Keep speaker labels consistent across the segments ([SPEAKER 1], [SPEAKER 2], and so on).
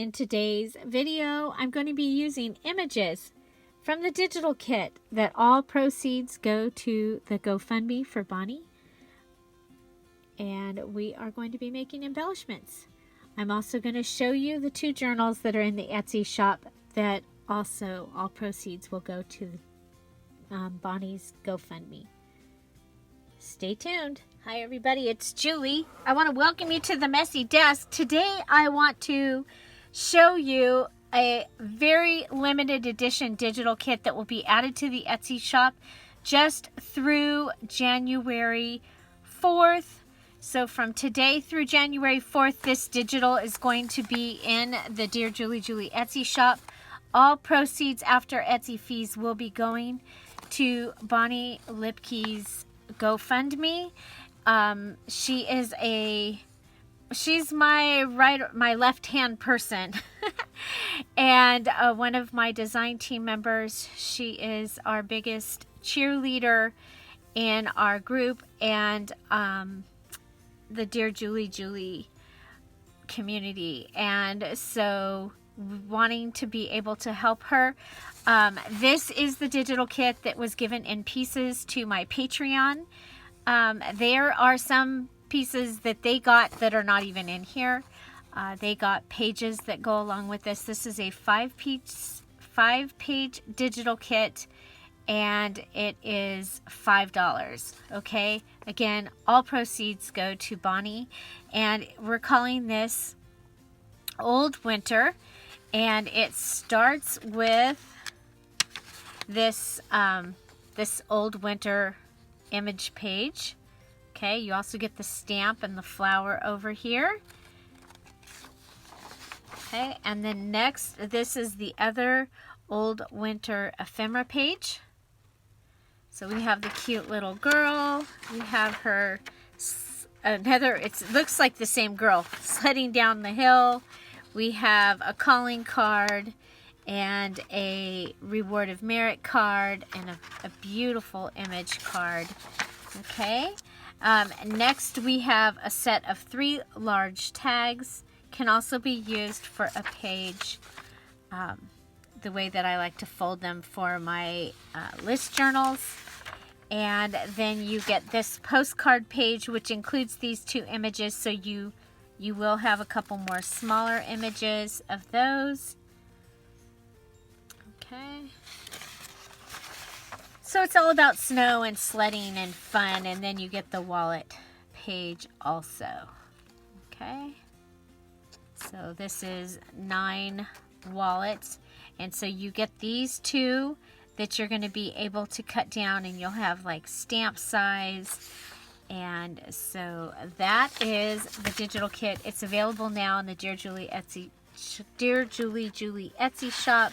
[SPEAKER 1] In today's video, I'm going to be using images from the digital kit that all proceeds go to the GoFundMe for Bonnie. And we are going to be making embellishments. I'm also going to show you the 2 journals that are in the Etsy shop that also all proceeds will go to Bonnie's GoFundMe. Stay tuned. Hi everybody, it's Julie. I want to welcome you to the Messy Desk. Today I want to show you a very limited edition digital kit that will be added to the Etsy shop just through January 4th. So from today through January 4th, this digital is going to be in the Dear Julie Etsy shop. All proceeds after Etsy fees will be going to Bonnie Lipke's GoFundMe. She's my left-hand person and one of my design team members. She is our biggest cheerleader in our group and the Dear Julie community, and so wanting to be able to help her. This is the digital kit that was given in pieces to my Patreon. There are some pieces that they got that are not even in here. They got pages that go along with this. This is a 5-page digital kit, and it is $5. Okay, again, all proceeds go to Bonnie, and we're calling this Old Winter, and it starts with this this Old Winter image page. Okay, you also get the stamp and the flower over here. Okay, and then next, this is the other Old Winter ephemera page. So we have the cute little girl. We have her, it looks like the same girl, sledding down the hill. We have a calling card and a reward of merit card and a beautiful image card. Okay. Next we have a set of 3 large tags. Can also be used for a page, the way that I like to fold them for my list journals. And then you get this postcard page, which includes these 2 images, so you will have a couple more smaller images of those. Okay. So it's all about snow and sledding and fun, and then you get the wallet page also. Okay. So this is 9 wallets, and so you get these 2 that you're going to be able to cut down, and you'll have like stamp size. And so that is the digital kit. It's available now in the Dear Julie Etsy shop.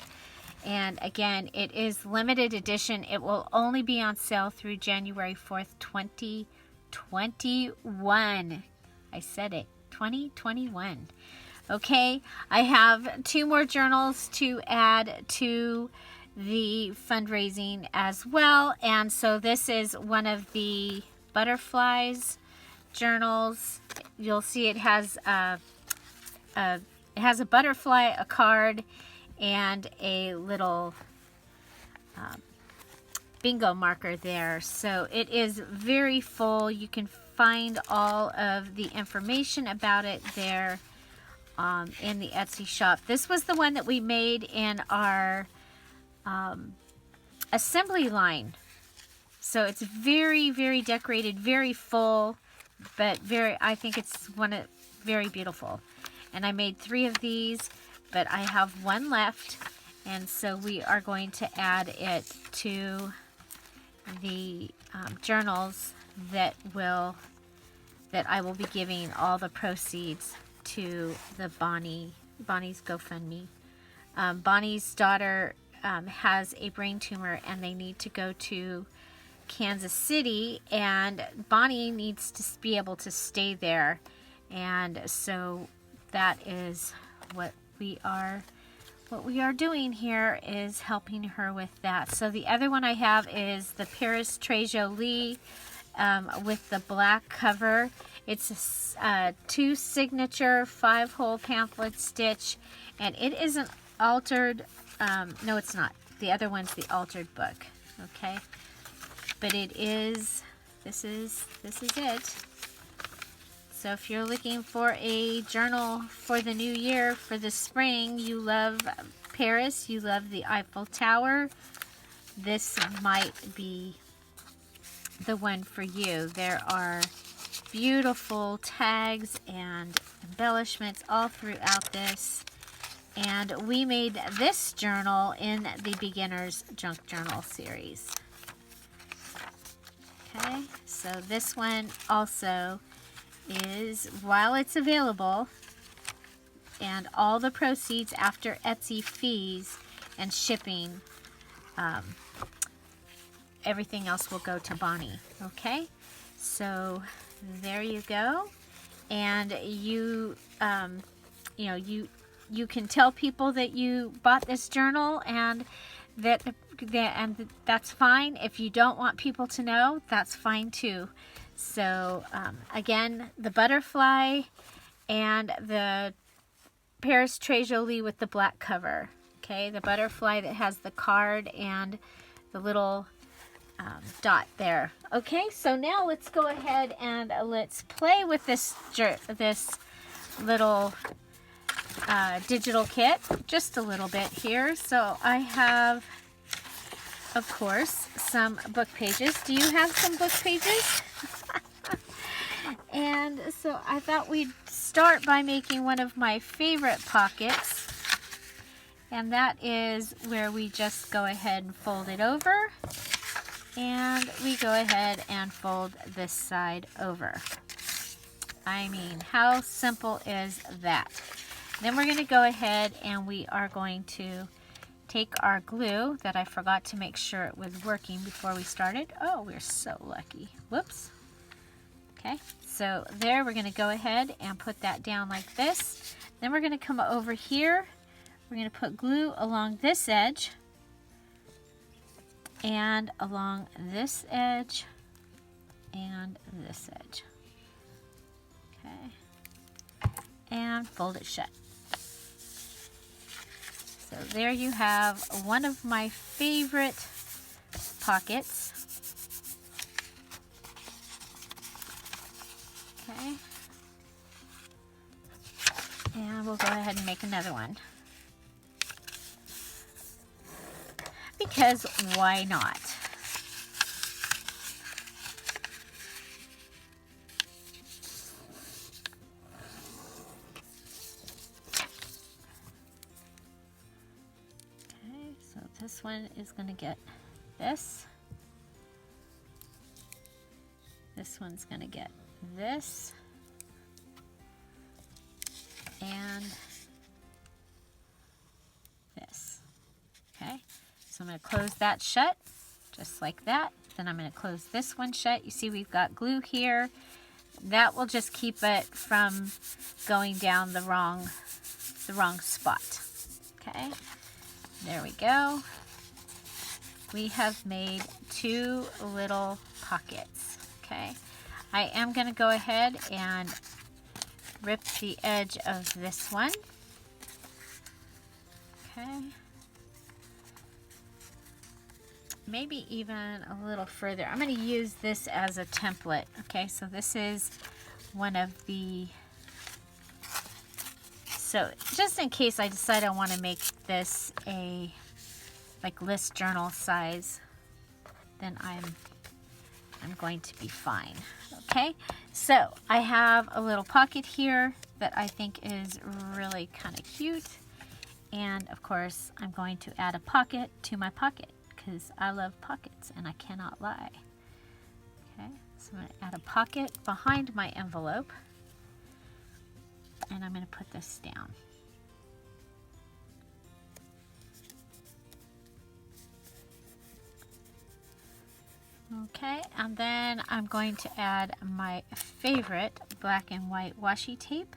[SPEAKER 1] And again, it is limited edition. It will only be on sale through January 4th, 2021. I said it, 2021. Okay, I have 2 more journals to add to the fundraising as well. And so this is one of the butterflies journals. You'll see it has a butterfly, a card, and a little bingo marker there. So it is very full. You can find all of the information about it there in the Etsy shop. This was the one that we made in our assembly line. So it's very, very decorated, very full, but I think it's very beautiful. And I made 3 of these, but I have 1 left, and so we are going to add it to the journals that I will be giving all the proceeds to the Bonnie's GoFundMe. Bonnie's daughter has a brain tumor, and they need to go to Kansas City, and Bonnie needs to be able to stay there, and so that is what we are doing here, is helping her with that. So the other one I have is the Paris Trejo Lee with the black cover. It's a 2 signature 5-hole pamphlet stitch, and it isn't altered. No, it's not. The other one's the altered book. Okay, but it is. This is it. So if you're looking for a journal for the new year, for the spring, you love Paris, you love the Eiffel Tower, this might be the one for you. There are beautiful tags and embellishments all throughout this. And we made this journal in the Beginner's Junk Journal series. Okay, so this one also is, while it's available, and all the proceeds after Etsy fees and shipping, everything else will go to Bonnie. Okay, so there you go. And you you can tell people that you bought this journal, and that's fine. If you don't want people to know, that's fine too. So again, the butterfly and the Paris Très Jolie with the black cover. Okay, the butterfly that has the card and the little dot there. Okay, so now let's go ahead and let's play with this little digital kit just a little bit here. So I have, of course, some book pages. Do you have some book pages? And so I thought we'd start by making one of my favorite pockets, and that is where we just go ahead and fold it over, and we go ahead and fold this side over. I mean, how simple is that? Then we're going to go ahead and we are going to take our glue that I forgot to make sure it was working before we started. Oh, we're so lucky. Whoops. Okay, so there, we're going to go ahead and put that down like this. Then we're going to come over here. We're going to put glue along this edge and along this edge and this edge. Okay, and fold it shut. So there you have one of my favorite pockets. Okay. And we'll go ahead and make another one. Because why not? Okay, so this one is going to get this. This one's going to get this. And this. Okay, so I'm going to close that shut just like that. Then I'm going to close this one shut. You see we've got glue here. That will just keep it from going down the wrong spot. Okay, there we go. We have made 2 little pockets. Okay, I am going to go ahead and rip the edge of this one. Okay. Maybe even a little further. I'm going to use this as a template. Okay, so this is one of the... So just in case I decide I want to make this a like list journal size, then I'm going to be fine. Okay, so I have a little pocket here that I think is really kind of cute, and of course I'm going to add a pocket to my pocket because I love pockets and I cannot lie. Okay, so I'm going to add a pocket behind my envelope, and I'm going to put this down. Okay, and then I'm going to add my favorite black and white washi tape,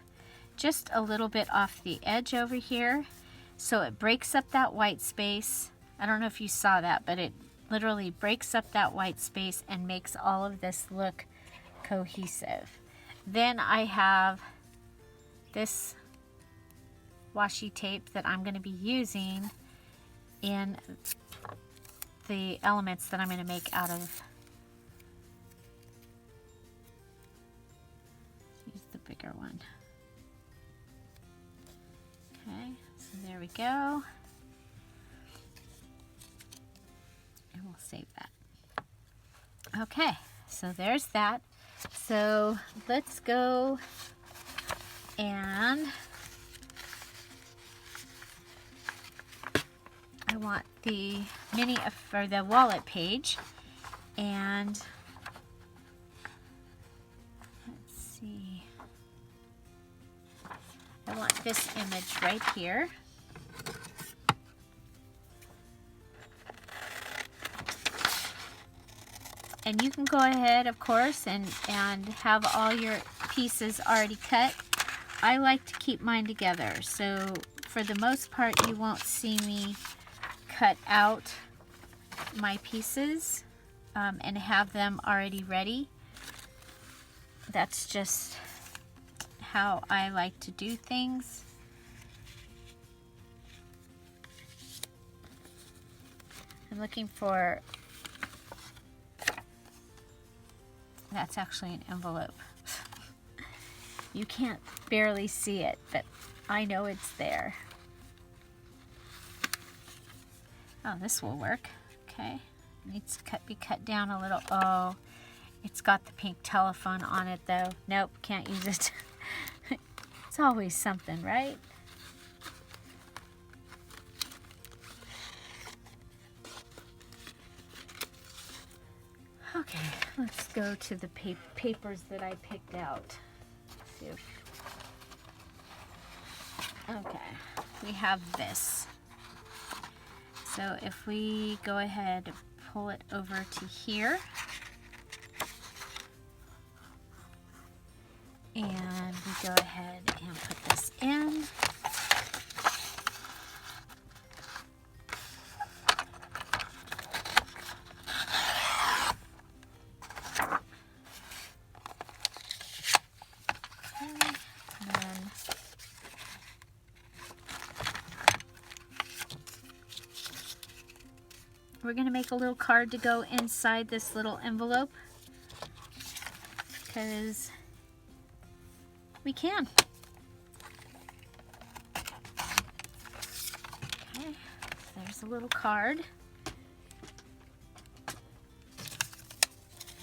[SPEAKER 1] just a little bit off the edge over here, so it breaks up that white space. I don't know if you saw that, but it literally breaks up that white space and makes all of this look cohesive. Then I have this washi tape that I'm going to be using in the elements that I'm going to make out of. Use the bigger one. Okay, so there we go. And we'll save that. Okay, so there's that. So let's go and I want the mini or the wallet page, and let's see, I want this image right here. And you can go ahead, of course, and have all your pieces already cut. I like to keep mine together, so for the most part you won't see me cut out my pieces and have them already ready. That's just how I like to do things. I'm looking for, that's actually an envelope. You can't barely see it, but I know it's there. Oh, this will work. Okay, needs to be cut down a little. Oh, it's got the pink telephone on it though. Nope, can't use it. It's always something, right? Okay, let's go to the papers that I picked out. Let's see if... Okay, we have this. So if we go ahead and pull it over to here, and we go ahead and put this in. We're going to make a little card to go inside this little envelope because we can. Okay, there's a little card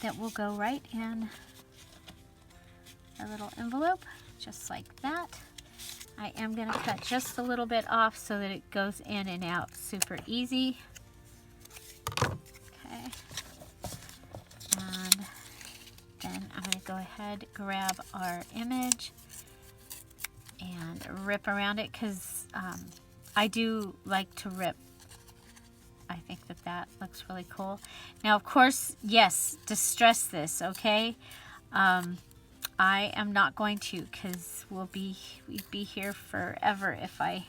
[SPEAKER 1] that will go right in our little envelope, just like that. I am going to cut just a little bit off so that it goes in and out super easy. Okay, and then I'm going to go ahead, grab our image and rip around it because I do like to rip. I think that that looks really cool. Now, of course, yes, distress this, okay? I am not going to because we'd be here forever if I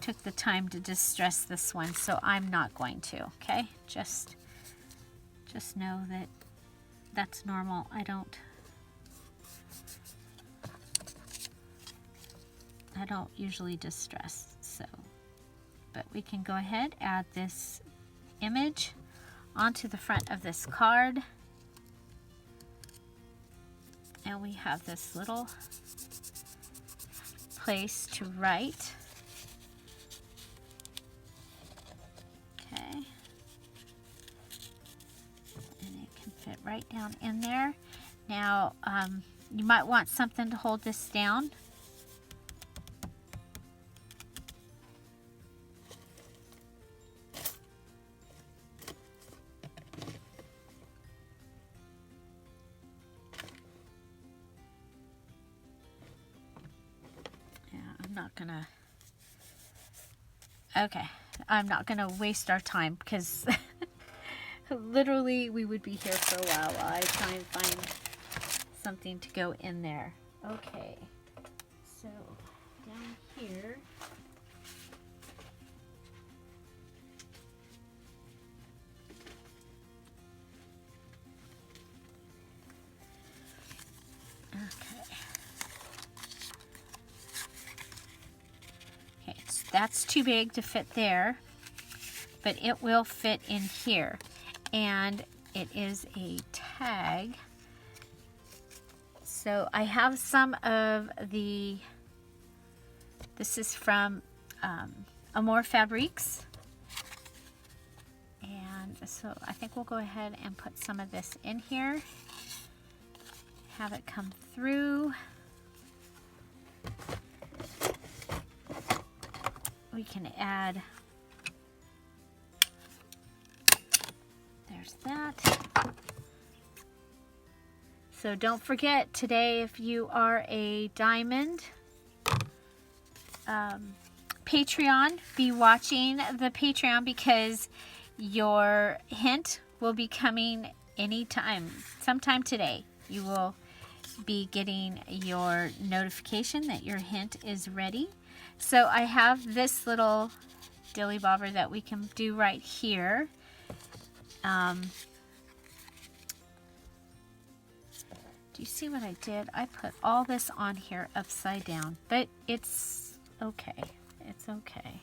[SPEAKER 1] took the time to distress this one, so I'm not going to, okay? Just know that that's normal. I don't usually distress, so, but we can go ahead, add this image onto the front of this card, and we have this little place to write. Okay, and it can fit right down in there. Now, you might want something to hold this down. I'm not gonna waste our time because literally we would be here for a while I try and find something to go in there. Okay, so down here That's too big to fit there, but it will fit in here. And it is a tag. So I have some of the, this is from Amore Fabriques. And so I think we'll go ahead and put some of this in here. Have it come through. We can add, there's that. So don't forget today, if you are a diamond Patreon, be watching the Patreon because your hint will be coming anytime, sometime today. You will be getting your notification that your hint is ready. So I have this little dilly bobber that we can do right here. Do you see what I did? I put all this on here upside down, but it's okay. It's okay.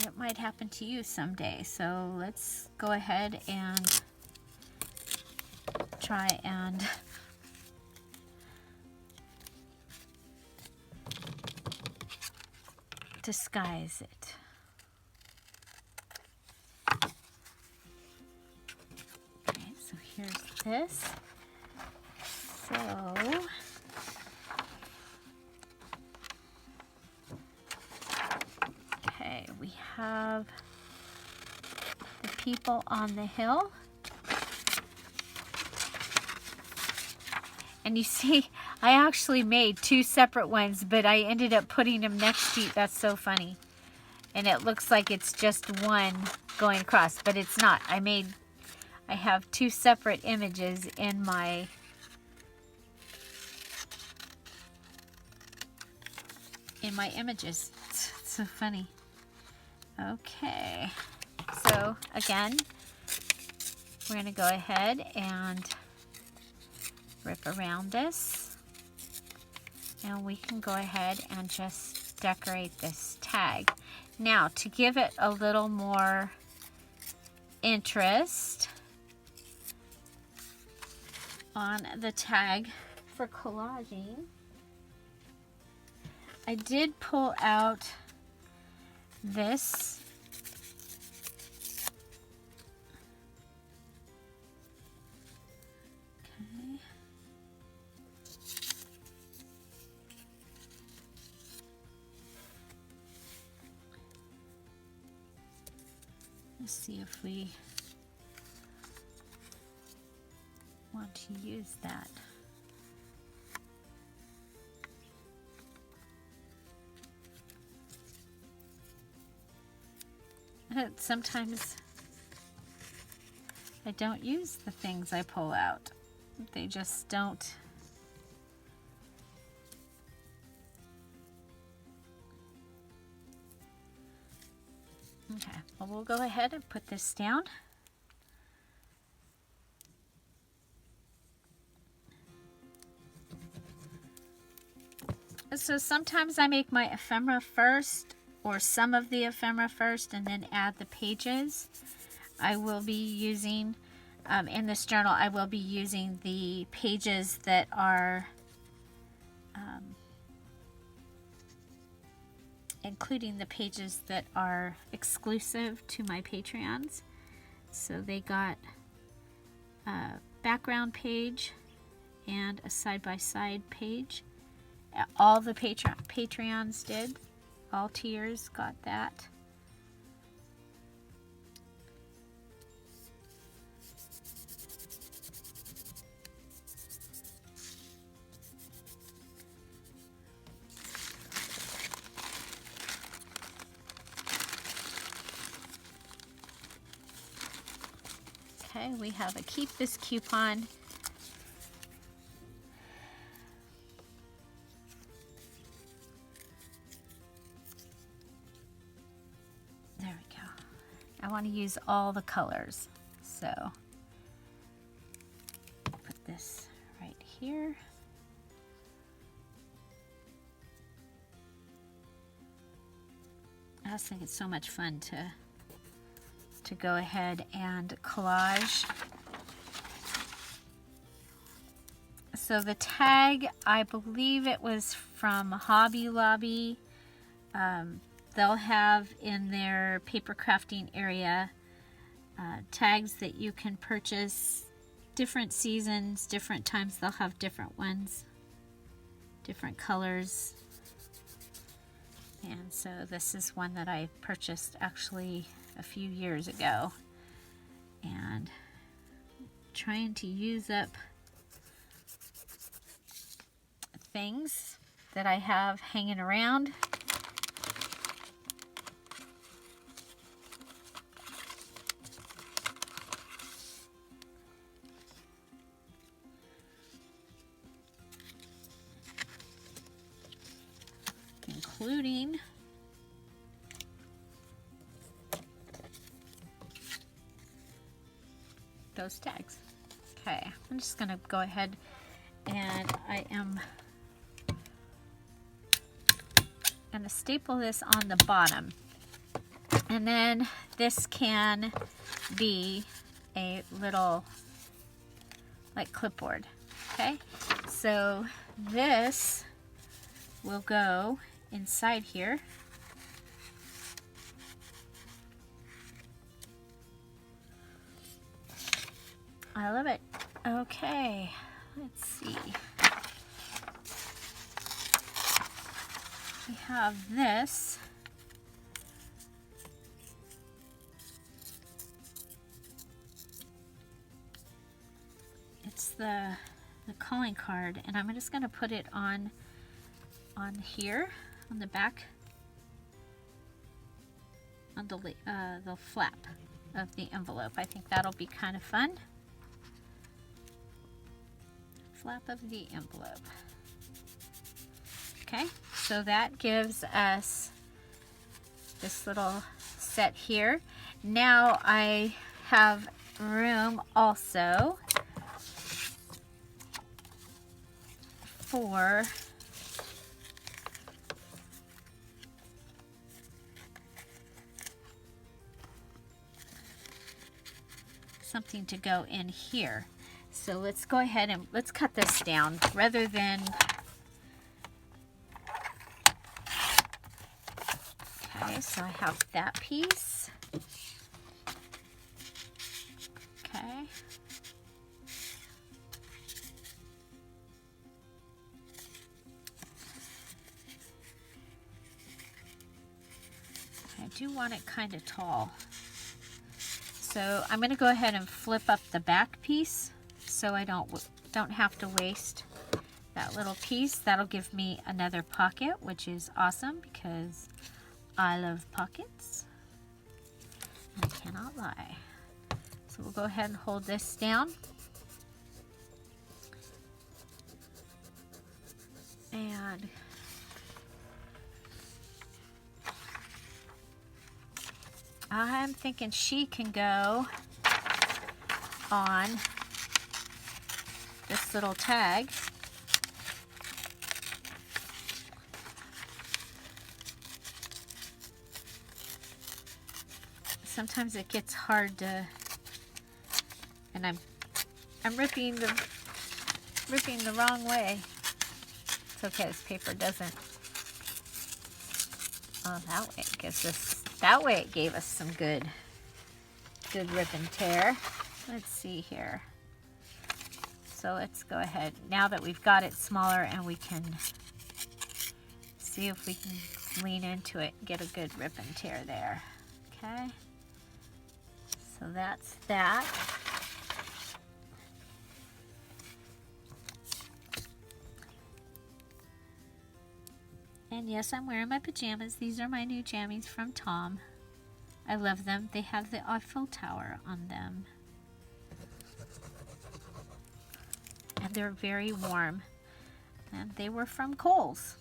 [SPEAKER 1] It might happen to you someday. So let's go ahead and try and disguise it. Okay, so here's this. So okay, we have the people on the hill. And you see, I actually made two separate ones, but I ended up putting them next to you. That's so funny. And it looks like it's just one going across, but it's not. I have two separate images in my images. It's so funny. Okay. So again, we're going to go ahead and rip around this, and we can go ahead and just decorate this tag. Now, to give it a little more interest on the tag for collaging, I did pull out this Let's see if we want to use that. Sometimes I don't use the things I pull out. They just don't. Okay, well, we'll go ahead and put this down. So sometimes I make my ephemera first, or some of the ephemera first, and then add the pages. I will be using, in this journal, I will be using the pages that are, including the pages that are exclusive to my Patreons. So they got a background page and a side-by-side page. All the Patreons did. All tiers got that. Okay, we have a keep this coupon. There we go. I want to use all the colors, so put this right here. just think it's so much fun to go ahead and collage. So the tag, I believe it was from Hobby Lobby. They'll have in their paper crafting area tags that you can purchase different seasons, different times. They'll have different ones, different colors. And so this is one that I purchased actually a few years ago, and trying to use up things that I have hanging around. Including those tags. Okay, I'm just gonna go ahead and I am gonna staple this on the bottom, and then this can be a little like clipboard. Okay, so this will go inside here. I love it. Okay, let's see. We have this. It's the calling card, and I'm just going to put it on here on the back, on the flap of the envelope. I think that'll be kind of fun. Flap of the envelope. Okay, so that gives us this little set here. Now I have room also for something to go in here. So let's go ahead and let's cut this down rather than, okay, so I have that piece. Okay. I do want it kind of tall. So I'm going to go ahead and flip up the back piece so I don't have to waste that little piece. That'll give me another pocket, which is awesome because I love pockets. I cannot lie. So we'll go ahead and hold this down. And I'm thinking she can go on this little tag. Sometimes it gets hard to, and I'm ripping the wrong way. It's okay, this paper doesn't. Oh, that way it gives us. That way it gave us some good rip and tear. Let's see here. So let's go ahead, now that we've got it smaller, and we can see if we can lean into it and get a good rip and tear there. Okay, so that's that. And yes, I'm wearing my pajamas. These are my new jammies from Tom. I love them. They have the Eiffel Tower on them. And they're very warm. And they were from Kohl's.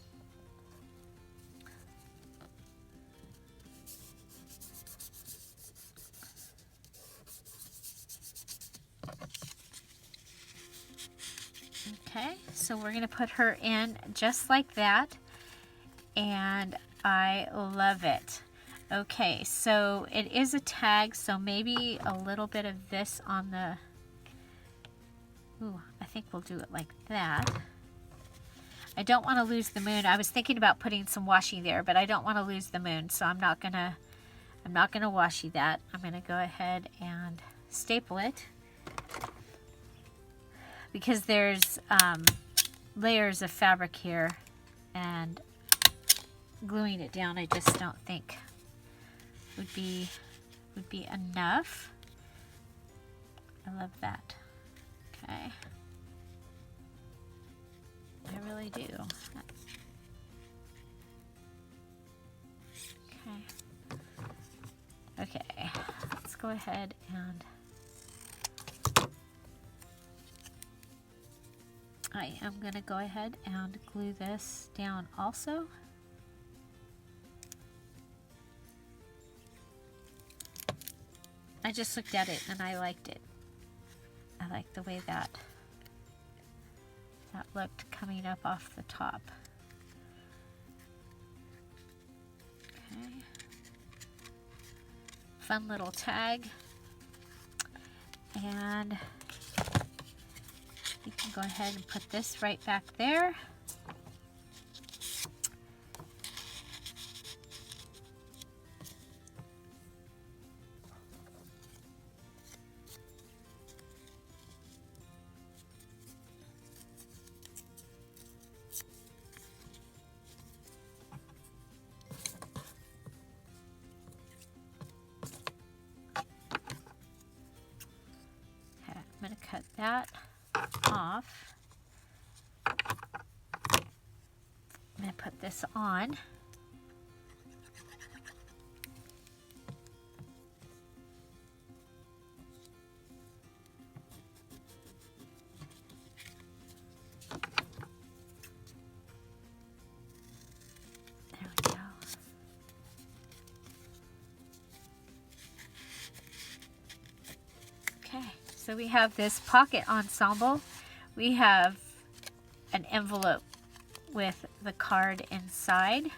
[SPEAKER 1] Okay, so we're going to put her in just like that. And I love it. Okay, so it is a tag, so maybe a little bit of this on the, ooh, I think we'll do it like that. I don't want to lose the moon. I was thinking about putting some washi there, but I don't want to lose the moon, so I'm not gonna washi that. I'm gonna go ahead and staple it because there's layers of fabric here, and gluing it down I just don't think would be enough. I love that. Okay. I really do. Okay. Okay, let's go ahead and I am going to go ahead and glue this down also. I just looked at it and I liked it. I like the way that looked coming up off the top. Okay. Fun little tag. And you can go ahead and put this right back there. I'm going to cut that off. I'm going to put this on. There we go. Okay. So we have this pocket ensemble. We have an envelope with the card inside.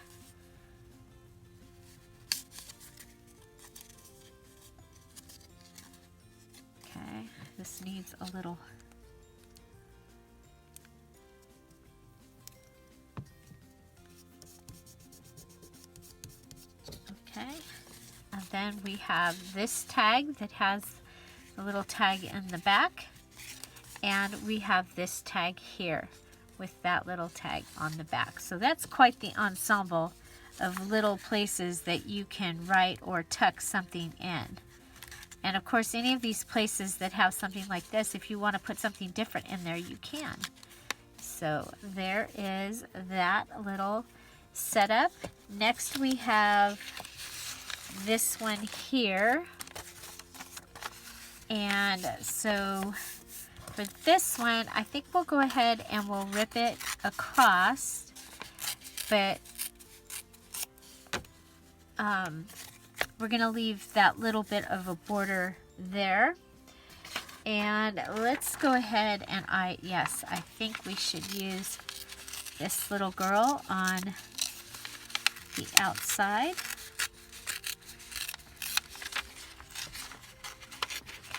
[SPEAKER 1] Okay, this needs a little. Okay, and then we have this tag that has a little tag in the back, and we have this tag here with that little tag on the back. So that's quite the ensemble of little places that you can write or tuck something in. And of course, any of these places that have something like this, if you want to put something different in there, you can. So there is that little setup. Next we have this one here. And so for this one, I think we'll go ahead and we'll rip it across, but we're going to leave that little bit of a border there. And let's go ahead and I think we should use this little girl on the outside.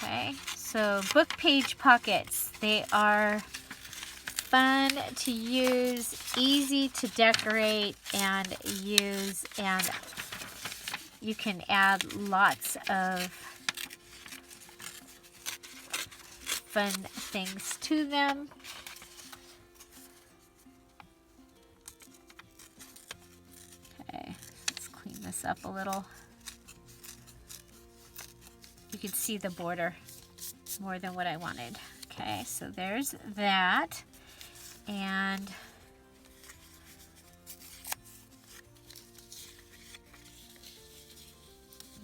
[SPEAKER 1] Okay, so book page pockets. They are fun to use, easy to decorate and use, and you can add lots of fun things to them. Okay, let's clean this up a little. You can see the border more than what I wanted. Okay, so there's that. And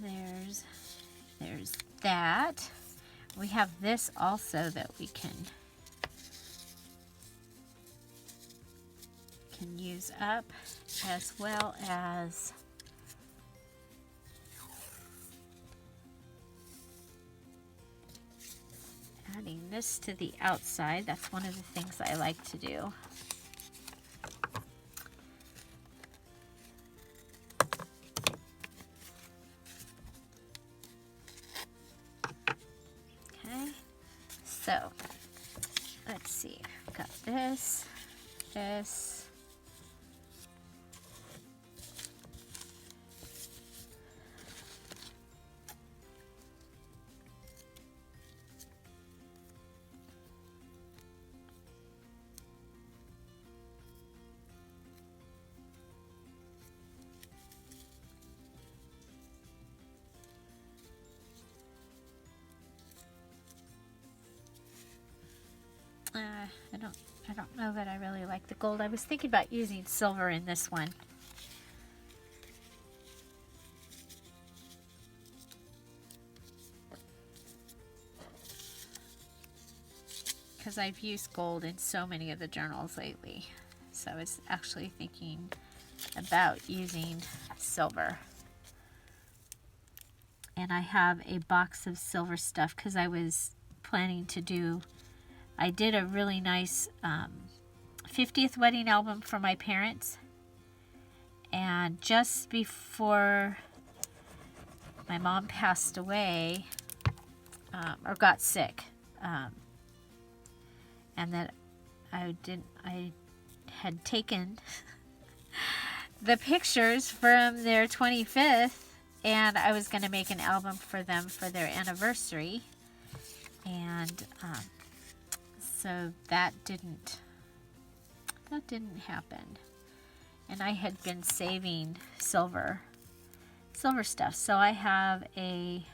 [SPEAKER 1] there's that. We have this also that we can use up, as well as adding this to the outside. That's one of the things I like to do. So let's see, I've got this, this. I don't know that I really like the gold. I was thinking about using silver in this one. Because I've used gold in so many of the journals lately. So I was actually thinking about using silver. And I have a box of silver stuff because I was planning to do, I did a really nice 50th wedding album for my parents. And just before my mom passed away, or got sick, and that I had taken the pictures from their 25th, and I was going to make an album for them for their anniversary, and so that didn't happen. And I had been saving silver stuff, so I have a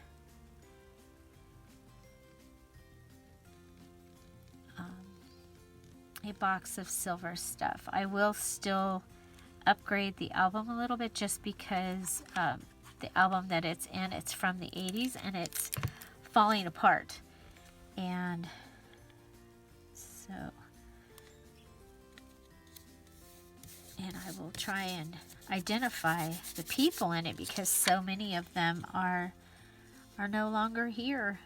[SPEAKER 1] box of silver stuff. I will still upgrade the album a little bit just because the album that it's in, it's from the 80s and it's falling apart. And so, and I will try and identify the people in it because so many of them are no longer here.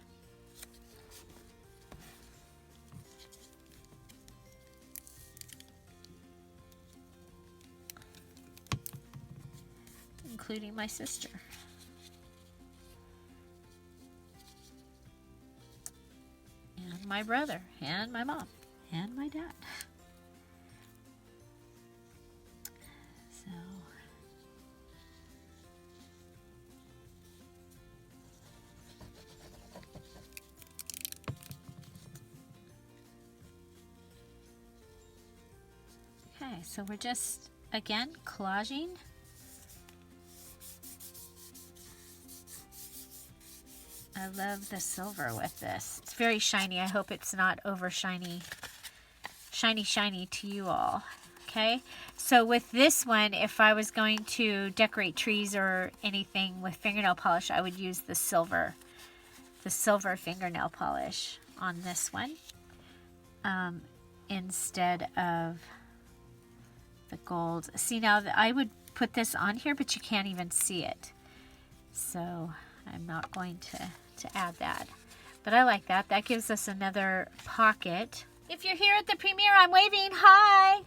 [SPEAKER 1] Including my sister. And my brother, and my mom, and my dad. So, okay, so we're just, again, collaging. I love the silver with this. It's very shiny. I hope it's not over shiny to you all. Okay, so with this one, if I was going to decorate trees or anything with fingernail polish, I would use the silver fingernail polish on this one instead of the gold. See, now I would put this on here, but you can't even see it. So I'm not going to add that. But I like that. That gives us another pocket. If you're here at the premiere, I'm waving hi.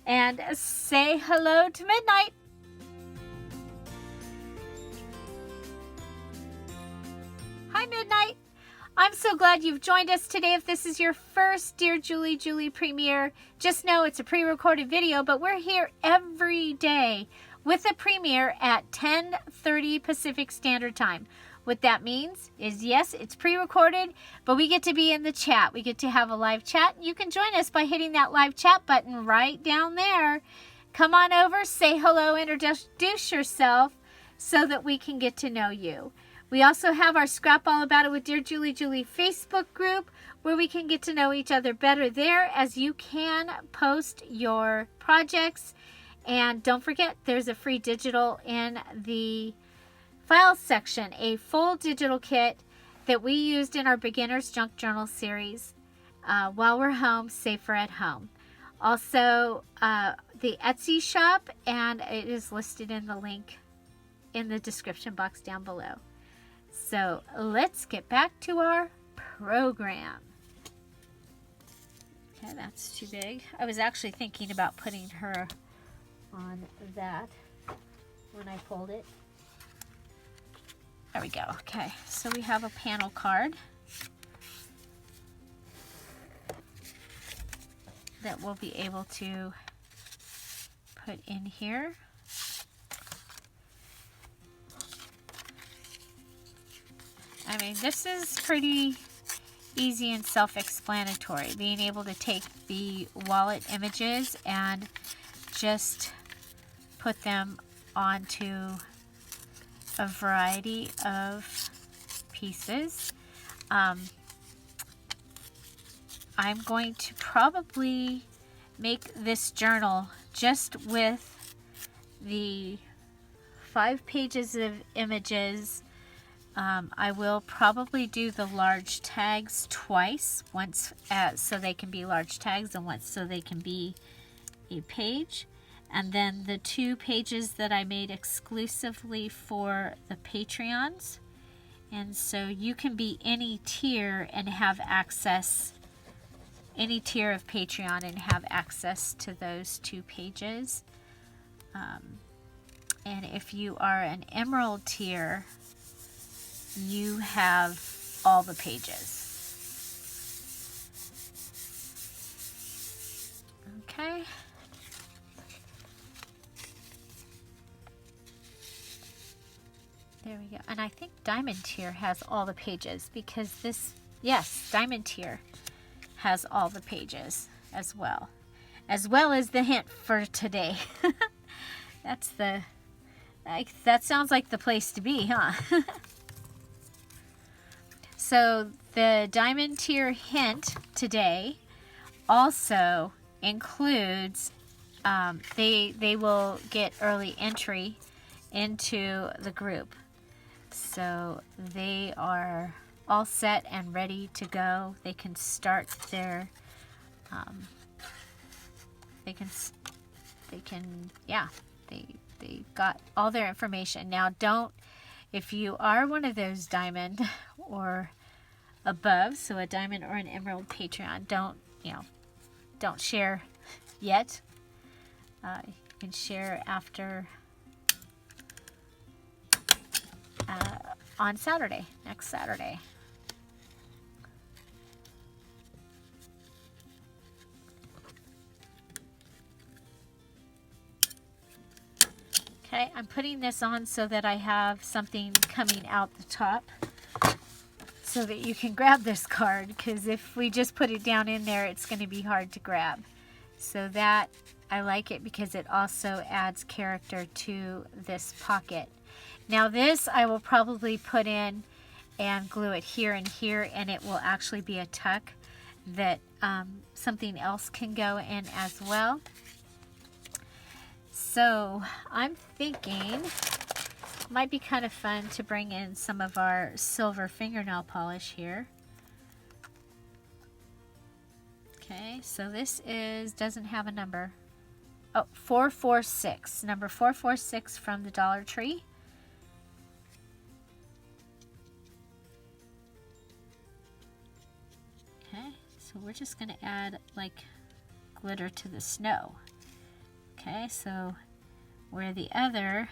[SPEAKER 1] And say hello to Midnight. Hi, Midnight. I'm so glad you've joined us today. If this is your first Dear Julie premiere, just know it's a pre-recorded video, but we're here every day with a premiere at 10:30 Pacific Standard Time. What that means is, yes, it's pre-recorded, but we get to be in the chat. We get to have a live chat. You can join us by hitting that live chat button right down there. Come on over, say hello, introduce yourself so that we can get to know you. We also have our Scrap All About It with Dear Julie Facebook group where we can get to know each other better there, as you can post your projects. And don't forget, there's a free digital in the files section, a full digital kit that we used in our Beginner's Junk Journal series while we're home, safer at home. Also, the Etsy shop, and it is listed in the link in the description box down below. So let's get back to our program. Okay, that's too big. I was actually thinking about putting her on that when I pulled it. There we go. Okay, so we have a panel card. that we'll be able to put in here. I mean, this is pretty easy and self-explanatory, being able to take the wallet images and just put them onto a variety of pieces. I'm going to probably make this journal just with the 5 pages of images. I will probably do the large tags twice, once so they can be large tags and once so they can be a page. And then the 2 pages that I made exclusively for the Patreons. And so you can be any tier and have access, any tier of Patreon and have access to those 2 pages. And if you are an Emerald tier, you have all the pages. Okay. There we go. And I think Diamond tier has all the pages because this, yes, Diamond tier has all the pages as well as the hint for today. That's the, that sounds like the place to be, huh? So the Diamond tier hint today also includes, they will get early entry into the group. So they are all set and ready to go. They can start their, they got all their information. Now if you are one of those Diamond or above, so a Diamond or an Emerald Patreon, don't share yet. You can share after on Saturday, next Saturday. Okay, I'm putting this on so that I have something coming out the top so that you can grab this card, because if we just put it down in there, it's going to be hard to grab. So that, I like it because it also adds character to this pocket. Now this I will probably put in and glue it here and here, and it will actually be a tuck that something else can go in as well. So I'm thinking it might be kind of fun to bring in some of our silver fingernail polish here. Okay, so this doesn't have a number. Oh, 446, number 446 from the Dollar Tree. Okay, so we're just going to add like glitter to the snow. Okay, so where the other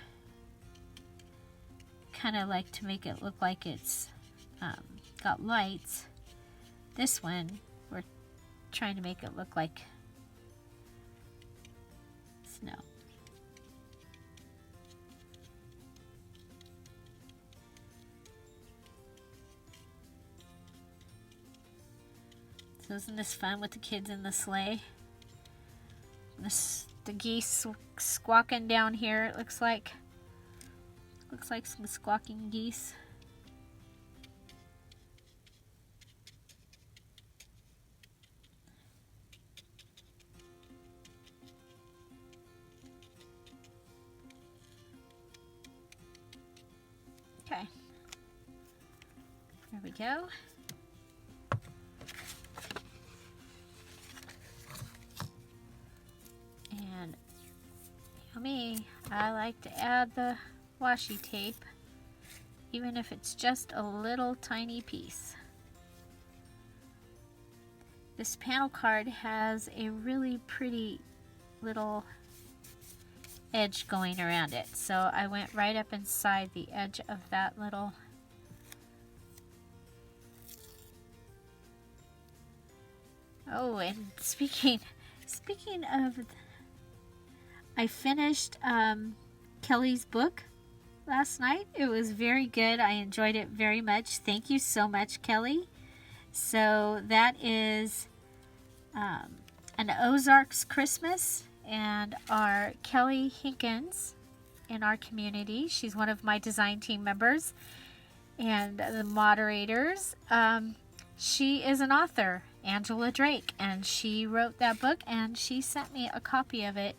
[SPEAKER 1] kind of like to make it look like it's got lights, this one we're trying to make it look like snow. So isn't this fun with the kids in the sleigh? The geese squawking down here, it looks like. Looks like some squawking geese. Okay. There we go. And me, I like to add the washi tape, even if it's just a little tiny piece. This panel card has a really pretty little edge going around it, so I went right up inside the edge of that little Oh, and speaking Speaking of, I finished Kelly's book last night. It was very good. I enjoyed it very much. Thank you so much, Kelly. So that is an Ozarks Christmas, and our Kelly Hinkins in our community. She's one of my design team members and the moderators. She is an author, Angela Drake, and she wrote that book, and she sent me a copy of it,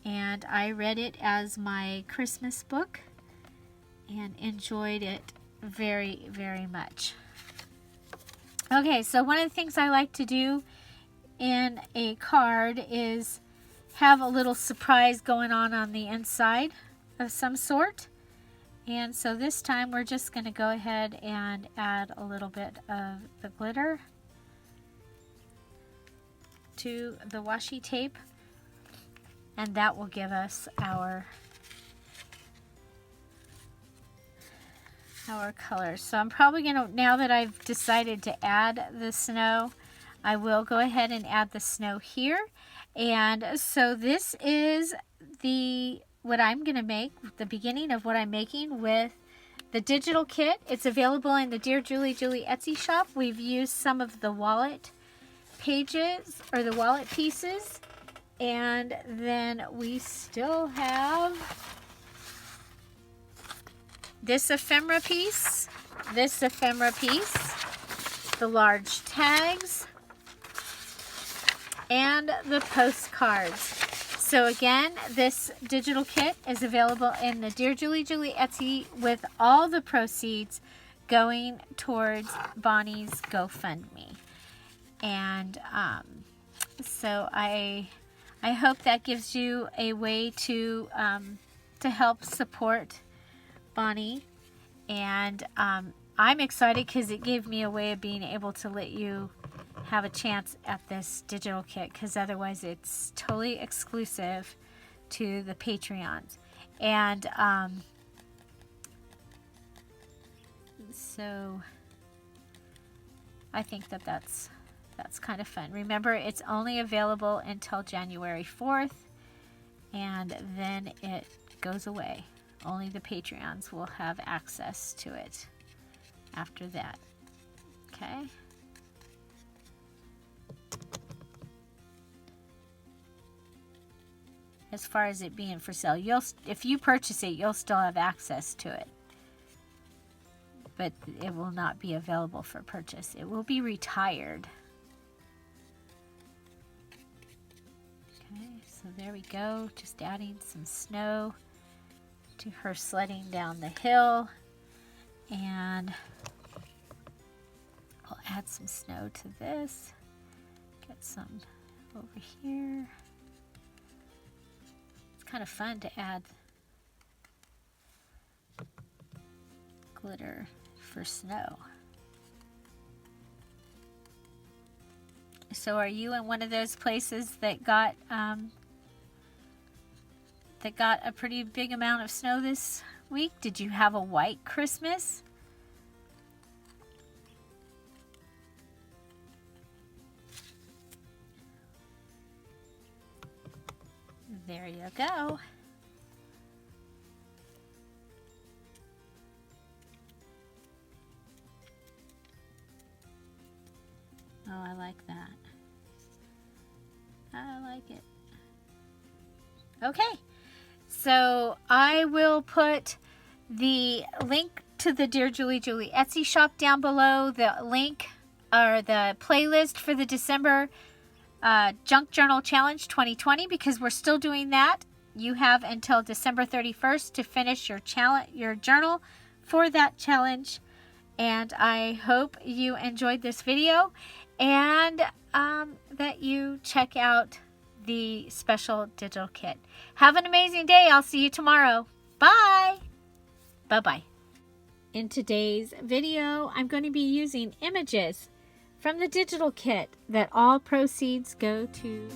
[SPEAKER 1] and I read it as my Christmas book and enjoyed it very, very much. Okay, so one of the things I like to do in a card is have a little surprise going on the inside of some sort. And so this time we're just going to go ahead and add a little bit of the glitter to the washi tape, and that will give us our colors. So I'm probably going to, now that I've decided to add the snow, I will go ahead and add the snow here. And so this is what I'm going to make, the beginning of what I'm making with the digital kit. It's available in the Dear Julie Etsy shop. We've used some of the wallet pages, or the wallet pieces, and then we still have this ephemera piece, the large tags, and the postcards. So again, this digital kit is available in the Dear Julie Etsy, with all the proceeds going towards Bonnie's GoFundMe. And so I hope that gives you a way to help support Bonnie. And I'm excited because it gave me a way of being able to let you have a chance at this digital kit, because otherwise it's totally exclusive to the Patreons. And so I think that's kind of fun. Remember, it's only available until January 4th, and then it goes away. Only the Patreons will have access to it after that. Okay. As far as it being for sale, if you purchase it, you'll still have access to it, but it will not be available for purchase. It will be retired. Okay, so there we go. Just adding some snow to her sledding down the hill, and we'll add some snow to this. Get some over here. Kind of fun to add glitter for snow. So are you in one of those places that got a pretty big amount of snow this week? Did you have a white Christmas? There you go. Oh, I like that. I like it. Okay, so I will put the link to the Dear Julie Etsy shop down below, the link or the playlist for the December Junk Journal Challenge 2020, because we're still doing that. You have until December 31st to finish your journal for that challenge. And I hope you enjoyed this video, and that you check out the special digital kit. Have an amazing day. I'll see you tomorrow. Bye. Bye-bye. In today's video, I'm going to be using images from the digital kit that all proceeds go to